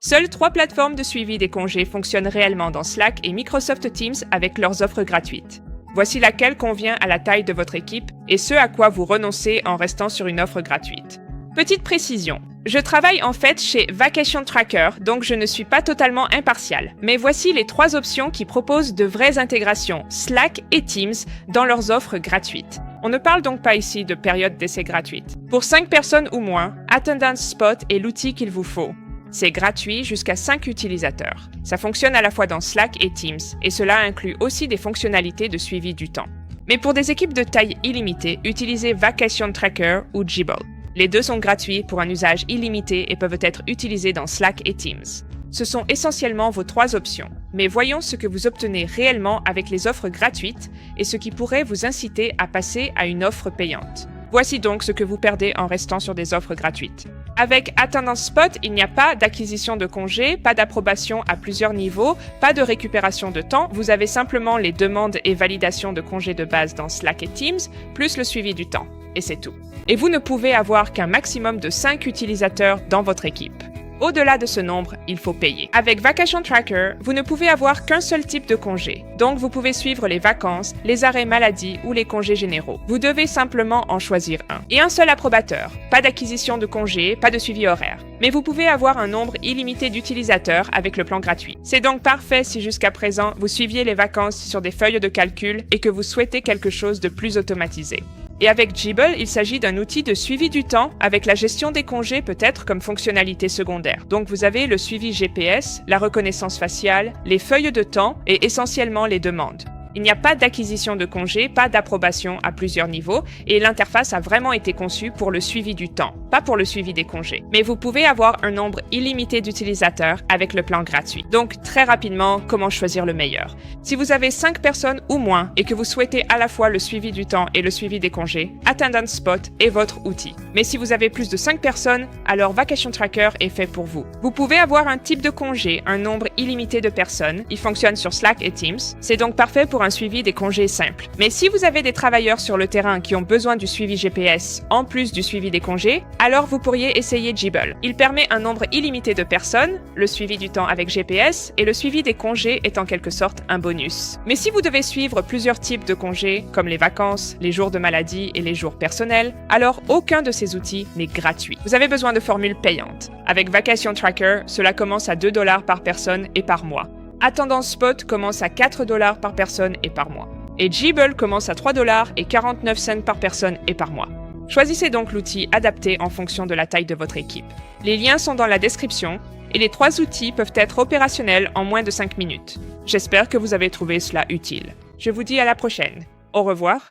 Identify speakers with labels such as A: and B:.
A: Seules 3 plateformes de suivi des congés fonctionnent réellement dans Slack et Microsoft Teams avec leurs offres gratuites. Voici laquelle convient à la taille de votre équipe et ce à quoi vous renoncez en restant sur une offre gratuite. Petite précision, je travaille en fait chez Vacation Tracker, donc je ne suis pas totalement impartial. Mais voici les 3 options qui proposent de vraies intégrations Slack et Teams dans leurs offres gratuites. On ne parle donc pas ici de période d'essai gratuite. Pour 5 personnes ou moins, Attendance Spot est l'outil qu'il vous faut. C'est gratuit jusqu'à 5 utilisateurs. Ça fonctionne à la fois dans Slack et Teams, et cela inclut aussi des fonctionnalités de suivi du temps. Mais pour des équipes de taille illimitée, utilisez Vacation Tracker ou Jibble. Les deux sont gratuits pour un usage illimité et peuvent être utilisés dans Slack et Teams. Ce sont essentiellement vos 3 options, mais voyons ce que vous obtenez réellement avec les offres gratuites et ce qui pourrait vous inciter à passer à une offre payante. Voici donc ce que vous perdez en restant sur des offres gratuites. Avec Attendance Spot, il n'y a pas d'acquisition de congés, pas d'approbation à plusieurs niveaux, pas de récupération de temps, vous avez simplement les demandes et validations de congés de base dans Slack et Teams, plus le suivi du temps. Et c'est tout. Et vous ne pouvez avoir qu'un maximum de 5 utilisateurs dans votre équipe. Au-delà de ce nombre, il faut payer. Avec Vacation Tracker, vous ne pouvez avoir qu'un seul type de congé. Donc vous pouvez suivre les vacances, les arrêts maladie ou les congés généraux. Vous devez simplement en choisir un. Et un seul approbateur. Pas d'acquisition de congés, pas de suivi horaire. Mais vous pouvez avoir un nombre illimité d'utilisateurs avec le plan gratuit. C'est donc parfait si jusqu'à présent vous suiviez les vacances sur des feuilles de calcul et que vous souhaitez quelque chose de plus automatisé. Et avec Jibble, il s'agit d'un outil de suivi du temps avec la gestion des congés peut-être comme fonctionnalité secondaire. Donc vous avez le suivi GPS, la reconnaissance faciale, les feuilles de temps et essentiellement les demandes. Il n'y a pas d'acquisition de congés, pas d'approbation à plusieurs niveaux et l'interface a vraiment été conçue pour le suivi du temps, pas pour le suivi des congés. Mais vous pouvez avoir un nombre illimité d'utilisateurs avec le plan gratuit. Donc très rapidement, comment choisir le meilleur? Si vous avez 5 personnes ou moins et que vous souhaitez à la fois le suivi du temps et le suivi des congés, Attendance Spot est votre outil. Mais si vous avez plus de 5 personnes, alors Vacation Tracker est fait pour vous. Vous pouvez avoir un type de congé, un nombre illimité de personnes. Il fonctionne sur Slack et Teams. C'est donc parfait pour un suivi des congés simples. Mais si vous avez des travailleurs sur le terrain qui ont besoin du suivi GPS en plus du suivi des congés, alors vous pourriez essayer Jibble. Il permet un nombre illimité de personnes, le suivi du temps avec GPS et le suivi des congés est en quelque sorte un bonus. Mais si vous devez suivre plusieurs types de congés, comme les vacances, les jours de maladie et les jours personnels, alors aucun de ces outils n'est gratuit. Vous avez besoin de formules payantes. Avec Vacation Tracker, cela commence à 2 $ par personne et par mois. Attendance Spot commence à 4 $ par personne et par mois. Et Jibble commence à 3 $ et 49 cents par personne et par mois. Choisissez donc l'outil adapté en fonction de la taille de votre équipe. Les liens sont dans la description et les 3 outils peuvent être opérationnels en moins de 5 minutes. J'espère que vous avez trouvé cela utile. Je vous dis à la prochaine. Au revoir.